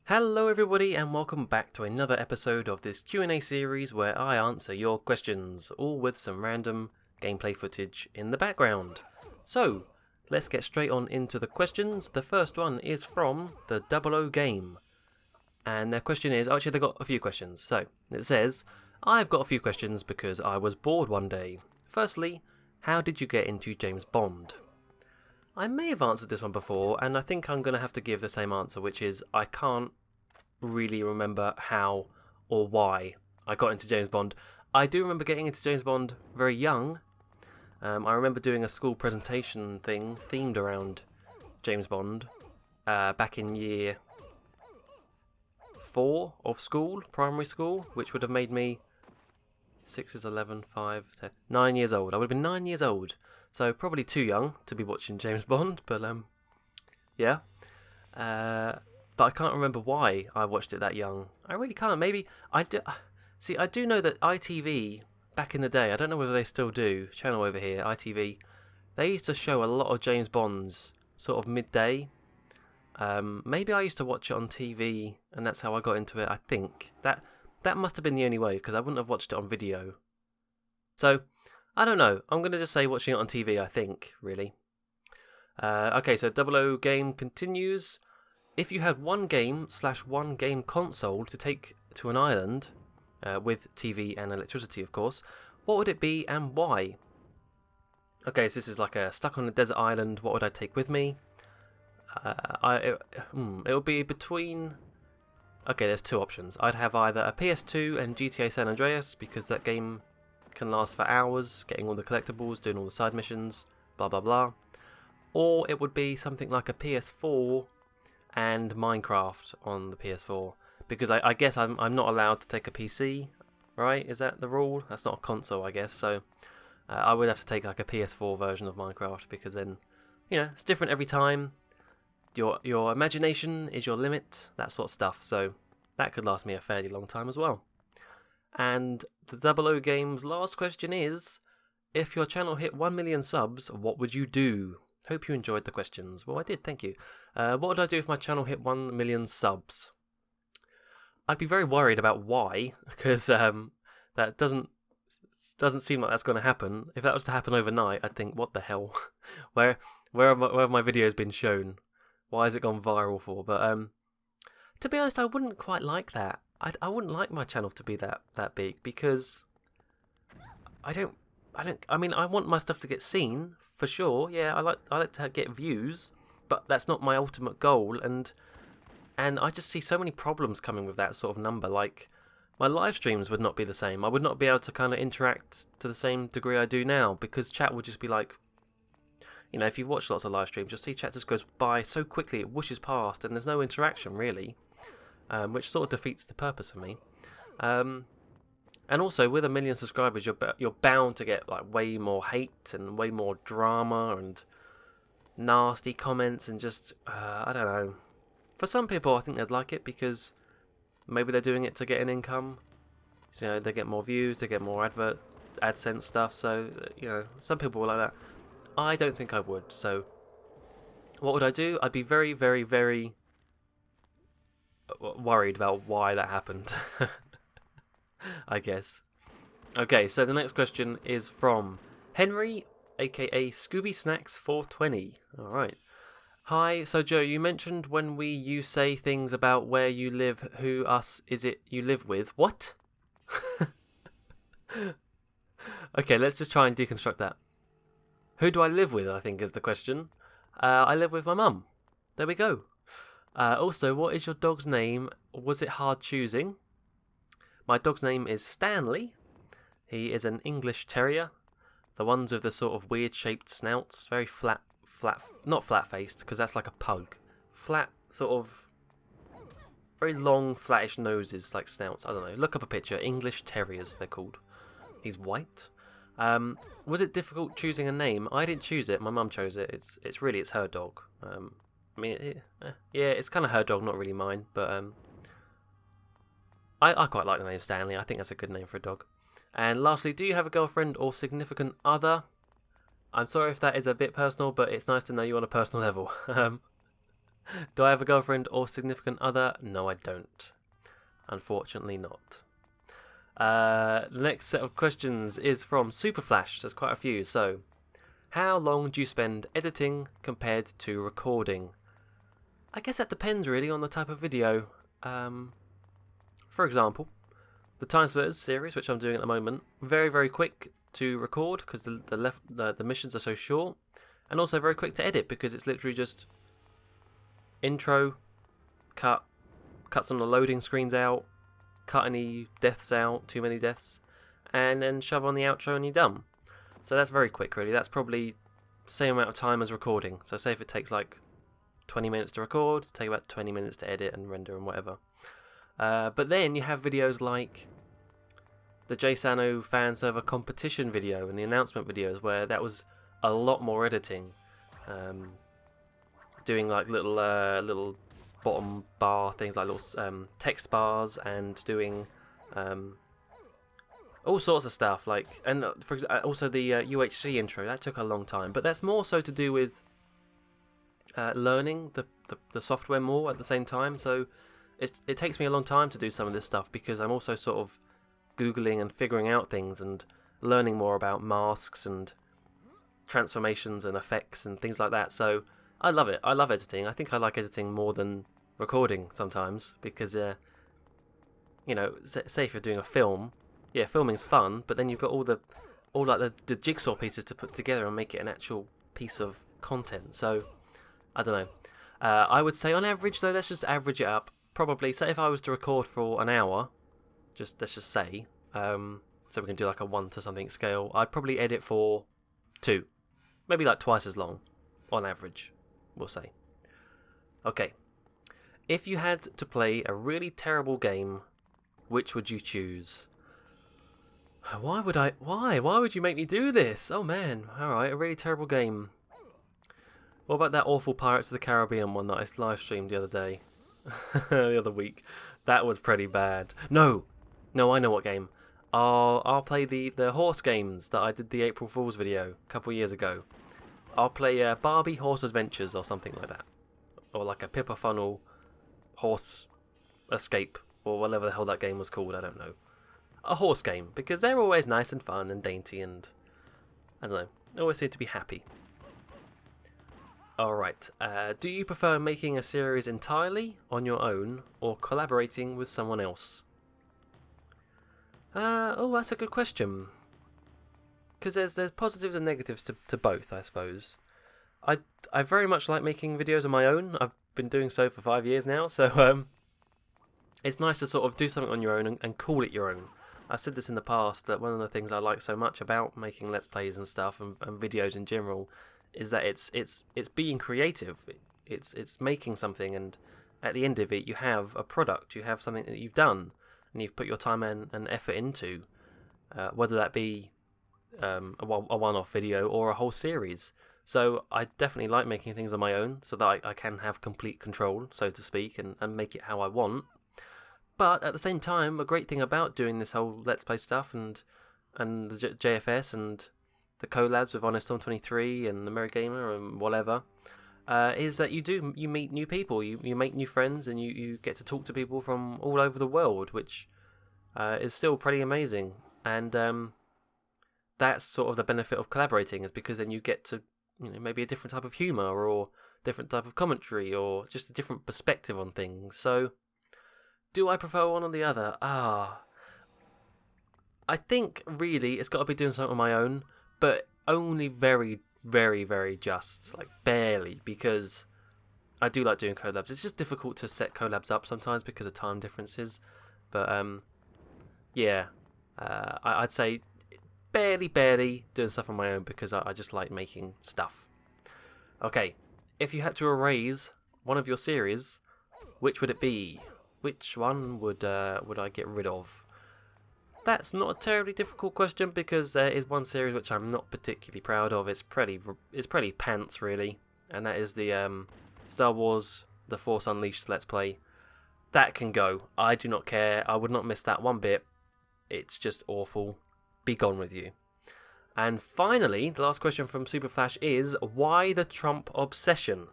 Hello everybody and welcome back to another episode of this Q&A series where I answer your questions, all with some random gameplay footage in the background. So, let's get straight on into the questions. The first one is from the 00 Game. And their question is, actually they've got a few questions. So, it says, I've got a few questions because I was bored one day. Firstly, how did you get into James Bond? I may have answered this one before, and I think I'm going to have to give the same answer, which is I can't really remember how or why I got into James Bond. I do remember getting into James Bond very young. I remember doing a school presentation thing themed around James Bond back in year 4 of school, primary school, which would have made me 6 is 11, 5, 10, 9 years old. I would have been 9 years old. So probably too young to be watching James Bond, but yeah. But I can't remember why I watched it that young. I really can't. Maybe I do. See, I do know that ITV back in the day. I don't know whether they still do. Channel over here, ITV. They used to show a lot of James Bonds sort of midday. Maybe I used to watch it on TV, and that's how I got into it. I think that must have been the only way because I wouldn't have watched it on video. So. I don't know. I'm going to just say watching it on TV, I think, really. Okay, so 00 Game continues. If you had one game/one game console to take to an island, with TV and electricity, of course, what would it be and why? Okay, so this is like a stuck on a desert island, what would I take with me? It would be between... Okay, there's two options. I'd have either a PS2 and GTA San Andreas, because that game can last for hours, getting all the collectibles, doing all the side missions, blah blah blah. Or it would be something like a PS4 and Minecraft on the PS4, because I guess I'm not allowed to take a PC, right? Is that the rule? That's not a console, I guess. So I would have to take like a PS4 version of Minecraft, because then, you know, it's different every time. Your imagination is your limit, that sort of stuff. So that could last me a fairly long time as well. And the 00 Game's last question is, if your channel hit 1 million subs, what would you do? Hope you enjoyed the questions. Well, I did, thank you. What would I do if my channel hit 1 million subs? I'd be very worried about why, because that doesn't seem like that's going to happen. If that was to happen overnight, I'd think, what the hell? where have my videos been shown? Why has it gone viral for? But to be honest, I wouldn't quite like that. I wouldn't like my channel to be that big, because I mean, I want my stuff to get seen for sure. Yeah, I like to get views, but that's not my ultimate goal. And I just see so many problems coming with that sort of number. Like, my live streams would not be the same. I would not be able to kind of interact to the same degree I do now, because chat would just be like, you know, if you watch lots of live streams, you'll see chat just goes by so quickly, it whooshes past, and there's no interaction really. Which sort of defeats the purpose for me. And also, with 1 million subscribers, you're bound to get like way more hate and way more drama and nasty comments and just I don't know. For some people, I think they'd like it because maybe they're doing it to get an income. So, you know, they get more views, they get more AdSense stuff. So, you know, some people will like that. I don't think I would. So, what would I do? I'd be very, very, very worried about why that happened. I guess. Okay, so the next question is from Henry, aka Scooby Snacks 420. Alright. Hi, so Joe, you mentioned when you say things about where you live, who us is it you live with? What? Okay, let's just try and deconstruct that. Who do I live with, I think is the question. I live with my mum. There we go. Also, what is your dog's name? Was it hard choosing? My dog's name is Stanley. He is an English Terrier. The ones with the sort of weird-shaped snouts. Very flat, not flat-faced, because that's like a pug. Flat, sort of, very long, flattish noses, like snouts. I don't know. Look up a picture. English Terriers, they're called. He's white. Was it difficult choosing a name? I didn't choose it. My mum chose it. It's her dog. I mean, yeah, it's kind of her dog, not really mine, but I quite like the name Stanley. I think that's a good name for a dog. And lastly, do you have a girlfriend or significant other? I'm sorry if that is a bit personal, but it's nice to know you on a personal level. Do I have a girlfriend or significant other? No, I don't. Unfortunately not. The next set of questions is from Superflash. There's quite a few. So, how long do you spend editing compared to recording? I guess that depends really on the type of video. For example, the Time Splitters series, which I'm doing at the moment, very, very quick to record because the missions are so short, and also very quick to edit because it's literally just intro, cut some of the loading screens out, cut any deaths out, too many deaths, and then shove on the outro and you're done. So that's very quick really. That's probably the same amount of time as recording. So say if it takes like 20 minutes to record, take about 20 minutes to edit and render and whatever. But then you have videos like the JSano fan server competition video and the announcement videos where that was a lot more editing. Doing like little bottom bar things like little text bars and doing all sorts of stuff like, and for example, also the UHC intro, that took a long time, but that's more so to do with learning the software more at the same time. So it takes me a long time to do some of this stuff because I'm also sort of Googling and figuring out things and learning more about masks and transformations and effects and things like that. So I love it. I love editing. I think I like editing more than recording sometimes because, say if you're doing a film, yeah, filming's fun, but then you've got all the jigsaw pieces to put together and make it an actual piece of content. So I don't know. I would say on average, though, let's just average it up. Probably, say if I was to record for an hour, let's just say, so we can do like a 1 to something scale, I'd probably edit for 2, maybe like twice as long, on average, we'll say. Okay, if you had to play a really terrible game, which would you choose? Why would you make me do this? Oh man, alright, a really terrible game. What about that awful Pirates of the Caribbean one that I live streamed the other day? The other week. That was pretty bad. No, I know what game. I'll play the horse games that I did the April Fool's video a couple of years ago. I'll play Barbie Horse Adventures or something like that. Or like a Pippa Funnel Horse Escape, or whatever the hell that game was called, I don't know. A horse game, because they're always nice and fun and dainty and, I don't know, they always seem to be happy. Alright, do you prefer making a series entirely on your own or collaborating with someone else? That's a good question. Because there's positives and negatives to both, I suppose. I very much like making videos on my own. I've been doing so for 5 years now, so it's nice to sort of do something on your own and call it your own. I've said this in the past, that one of the things I like so much about making Let's Plays and stuff and videos in general is that it's being creative. It's making something, and at the end of it you have a product, you have something that you've done and you've put your time and effort into, whether that be a one-off video or a whole series. So I definitely like making things on my own so that I can have complete control, so to speak, and make it how I want. But at the same time, a great thing about doing this whole Let's Play stuff and the JFS and the collabs with Honest Tom 23 and the Merry Gamer and whatever, is that you meet new people, you make new friends, and you get to talk to people from all over the world, which is still pretty amazing. And that's sort of the benefit of collaborating, is because then you get to maybe a different type of humour or different type of commentary or just a different perspective on things. So do I prefer one or the other? I think really it's got to be doing something on my own, but only very, very, very just, like barely, because I do like doing collabs. It's just difficult to set collabs up sometimes because of time differences. But yeah, I'd say barely doing stuff on my own because I just like making stuff. Okay, if you had to erase one of your series, which would it be? Which one would I get rid of? That's not a terribly difficult question because there is one series which I'm not particularly proud of. It's pretty pants really, and that is the Star Wars: The Force Unleashed Let's Play. That can go. I do not care. I would not miss that one bit. It's just awful. Be gone with you. And finally, the last question from Superflash is, why the Trump obsession?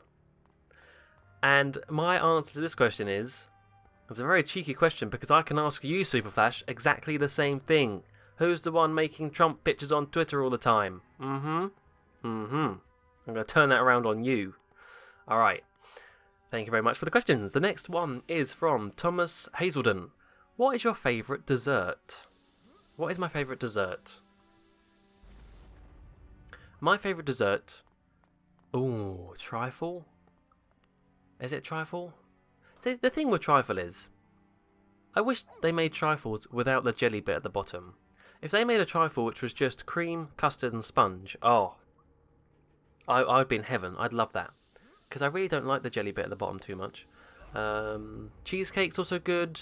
And my answer to this question is... It's a very cheeky question because I can ask you, Superflash, exactly the same thing. Who's the one making Trump pictures on Twitter all the time? I'm going to turn that around on you. Alright. Thank you very much for the questions. The next one is from Thomas Hazelden. What is your favourite dessert? What is my favourite dessert? My favourite dessert... Ooh, trifle? Is it trifle? See, the thing with trifle is... I wish they made trifles without the jelly bit at the bottom. If they made a trifle which was just cream, custard and sponge, oh... I'd be in heaven. I'd love that. Because I really don't like the jelly bit at the bottom too much. Cheesecake's also good.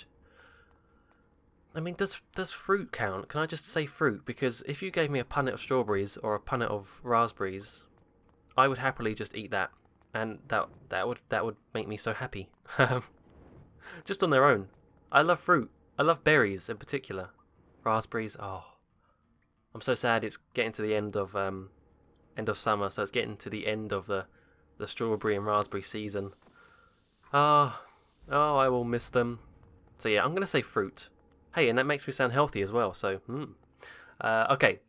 I mean, does fruit count? Can I just say fruit? Because if you gave me a punnet of strawberries or a punnet of raspberries, I would happily just eat that, and that would make me so happy. Just on their own. I love fruit. I love berries in particular. Raspberries. Oh, I'm so sad. It's getting to the end of summer, so it's getting to the end of the strawberry and raspberry season. Oh, I will miss them. So yeah, I'm gonna say fruit. Hey, and that makes me sound healthy as well, so... okay.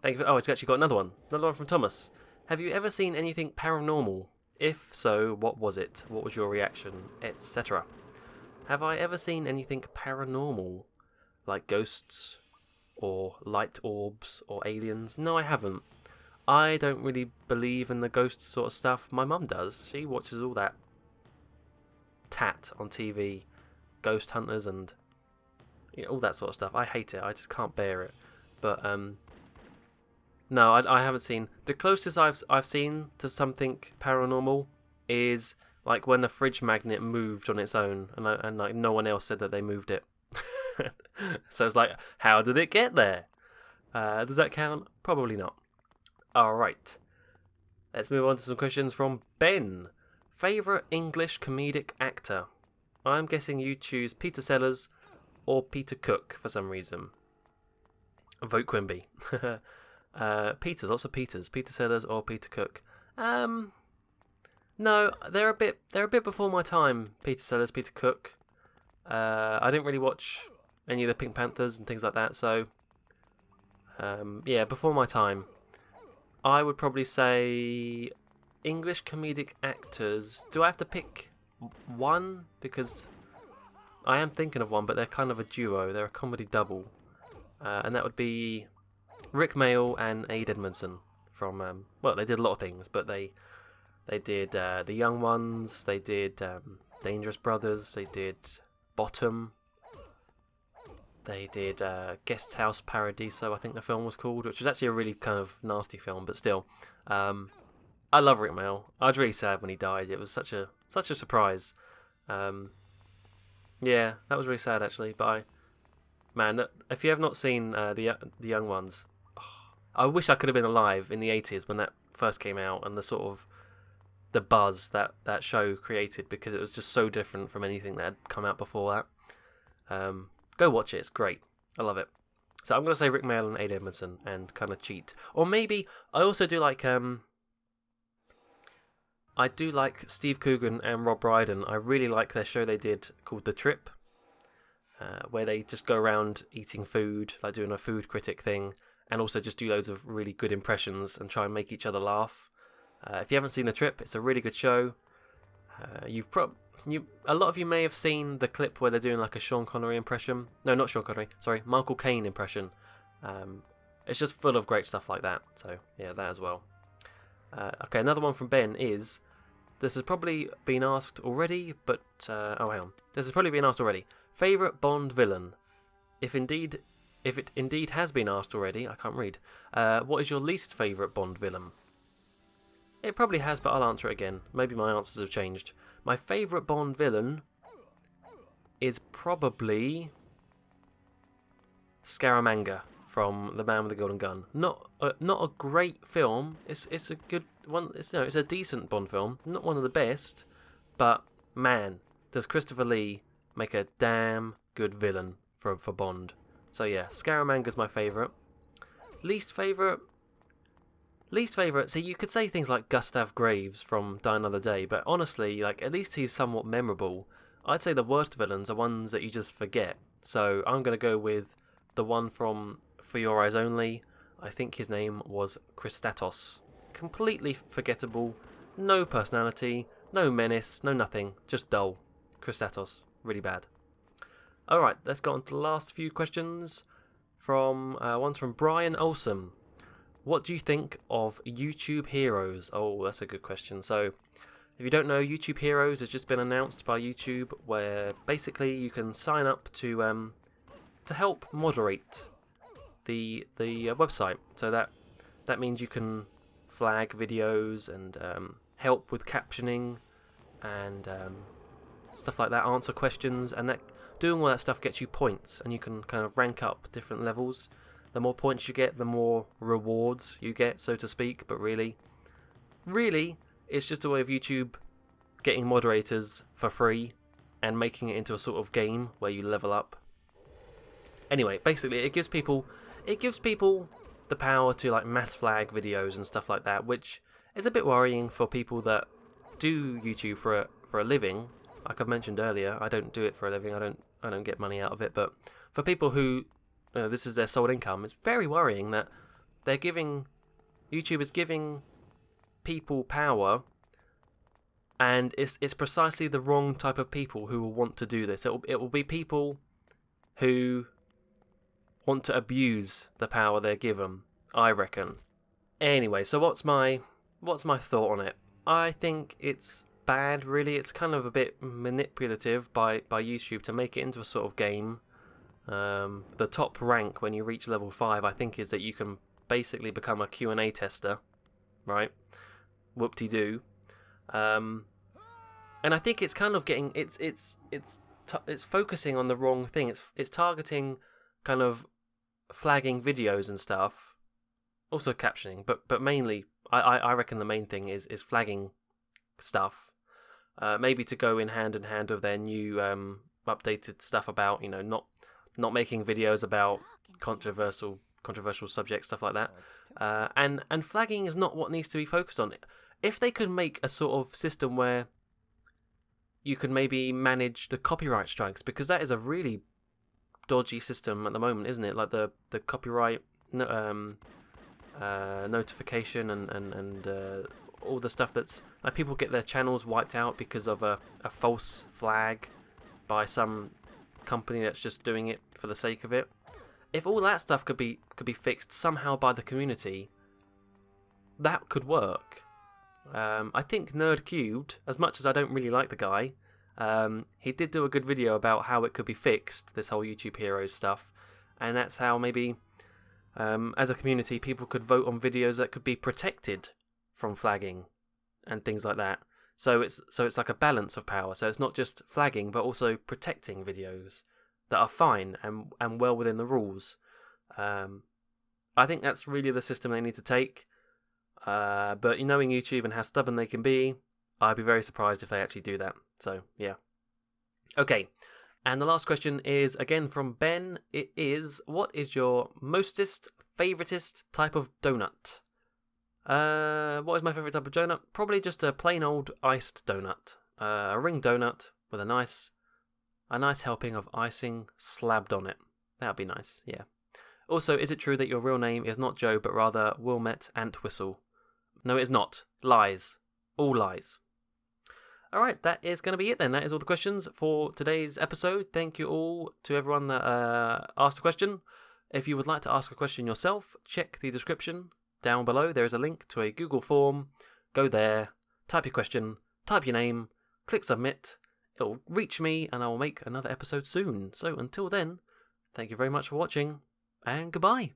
Thank you for... Oh, it's actually got another one. Another one from Thomas. Have you ever seen anything paranormal? If so, what was it? What was your reaction? Etc. Have I ever seen anything paranormal? Like ghosts? Or light orbs? Or aliens? No, I haven't. I don't really believe in the ghost sort of stuff. My mum does. She watches all that tat on TV. Ghost hunters and... all that sort of stuff. I hate it. I just can't bear it. But no, I haven't seen. The closest I've seen to something paranormal is like when the fridge magnet moved on its own, and like no one else said that they moved it. So it's like, how did it get there? Does that count? Probably not. All right. Let's move on to some questions from Ben. Favorite English comedic actor? I'm guessing you choose Peter Sellers or Peter Cook for some reason. Vote Quimby. Peters, lots of Peters. Peter Sellers or Peter Cook. No, they're a bit before my time. Peter Sellers, Peter Cook. I didn't really watch any of the Pink Panthers and things like that, so yeah, before my time. I would probably say English comedic actors. Do I have to pick one? Because I am thinking of one, but they're kind of a duo. They're a comedy double. And that would be Rick Mayall and Ade Edmondson from... well, they did a lot of things, but they did The Young Ones, they did Dangerous Brothers, they did Bottom, they did Guest House Paradiso, I think the film was called, which was actually a really kind of nasty film, but still. I love Rick Mayall. I was really sad when he died. It was such a surprise. Yeah, that was really sad actually. But man, if you have not seen the Young Ones, I wish I could have been alive in the 80s when that first came out, and the sort of the buzz that show created, because it was just so different from anything that had come out before that. Go watch it; it's great. I love it. So I'm gonna say Rick Mayall and Ade Edmondson, and kind of cheat, or maybe I also do like I do like Steve Coogan and Rob Brydon. I really like their show they did called The Trip, where they just go around eating food, like doing a food critic thing, and also just do loads of really good impressions and try and make each other laugh. If you haven't seen The Trip, it's a really good show. A lot of you may have seen the clip where they're doing like a Sean Connery impression. No, not Sean Connery. Sorry, Michael Caine impression. It's just full of great stuff like that. So yeah, that as well. Okay, another one from Ben is, this has probably been asked already, but oh, hang on. This has probably been asked already. Favourite Bond villain? If it indeed has been asked already, I can't read. What is your least favourite Bond villain? It probably has, but I'll answer it again. Maybe my answers have changed. My favourite Bond villain is probably Scaramanga from The Man with the Golden Gun. Not a great film. It's a good one. It's a decent Bond film. Not one of the best, but man, does Christopher Lee make a damn good villain for Bond. So yeah, Scaramanga's my favourite. Least favourite? Least favourite, so you could say things like Gustav Graves from Die Another Day, but honestly, like, at least he's somewhat memorable. I'd say the worst villains are ones that you just forget. So I'm going to go with the one from For Your Eyes Only. I think his name was Christatos. Completely forgettable, no personality, no menace, no nothing, just dull. Christatos, really bad. Alright, let's go on to the last few questions. One's from Brian Olsen. What do you think of YouTube Heroes? Oh, that's a good question. So, if you don't know, YouTube Heroes has just been announced by YouTube, where basically you can sign up to help moderate the website. So that means you can flag videos and help with captioning and stuff like that, answer questions, and that doing all that stuff gets you points, and you can kind of rank up different levels. The more points you get, the more rewards you get, so to speak. But really, it's just a way of YouTube getting moderators for free and making it into a sort of game where you level up. Anyway, basically, it gives people the power to like mass flag videos and stuff like that, which is a bit worrying for people that do YouTube for a living. Like I've mentioned earlier, I don't do it for a living. I don't get money out of it. But for people who this is their sole income, it's very worrying that YouTube is giving people power, and it's precisely the wrong type of people who will want to do this. It will be people who want to abuse the power they're given, I reckon. Anyway, so what's my thought on it? I think it's bad, really. It's kind of a bit manipulative by YouTube to make it into a sort of game. The top rank when you reach level 5, I think, is that you can basically become a Q&A tester, right? Whoop-de-doo. And I think it's kind of getting it's focusing on the wrong thing. It's targeting kind of flagging videos and stuff, also captioning, but mainly I reckon the main thing is flagging stuff. Maybe to go in hand with their new updated stuff about, you know, not making videos about controversial subjects, stuff like that. And flagging is not what needs to be focused on. If they could make a sort of system where you could maybe manage the copyright strikes, because that is a really dodgy system at the moment, isn't it? Like the copyright notification and all the stuff that's like people get their channels wiped out because of a false flag by some company that's just doing it for the sake of it. If all that stuff could be fixed somehow by the community, that could work. I think Nerd Cubed, as much as I don't really like the guy, he did do a good video about how it could be fixed, this whole YouTube Heroes stuff, and that's how maybe as a community people could vote on videos that could be protected from flagging and things like that. So it's like a balance of power. So it's not just flagging, but also protecting videos that are fine and well within the rules. I think that's really the system they need to take. But knowing YouTube and how stubborn they can be, I'd be very surprised if they actually do that. So, yeah. Okay, and the last question is, again, from Ben. It is, what is your mostest, favoritist type of donut? What is my favourite type of donut? Probably just a plain old iced donut. A ring donut with a nice helping of icing slabbed on it. That would be nice, yeah. Also, is it true that your real name is not Joe, but rather Wilmette Antwistle? No, it is not. Lies. All lies. Alright, that is going to be it then. That is all the questions for today's episode. Thank you all to everyone that asked a question. If you would like to ask a question yourself, check the description. Down below there is a link to a Google form. Go there, type your question, type your name, click submit. It'll reach me and I will make another episode soon. So until then, thank you very much for watching, and goodbye.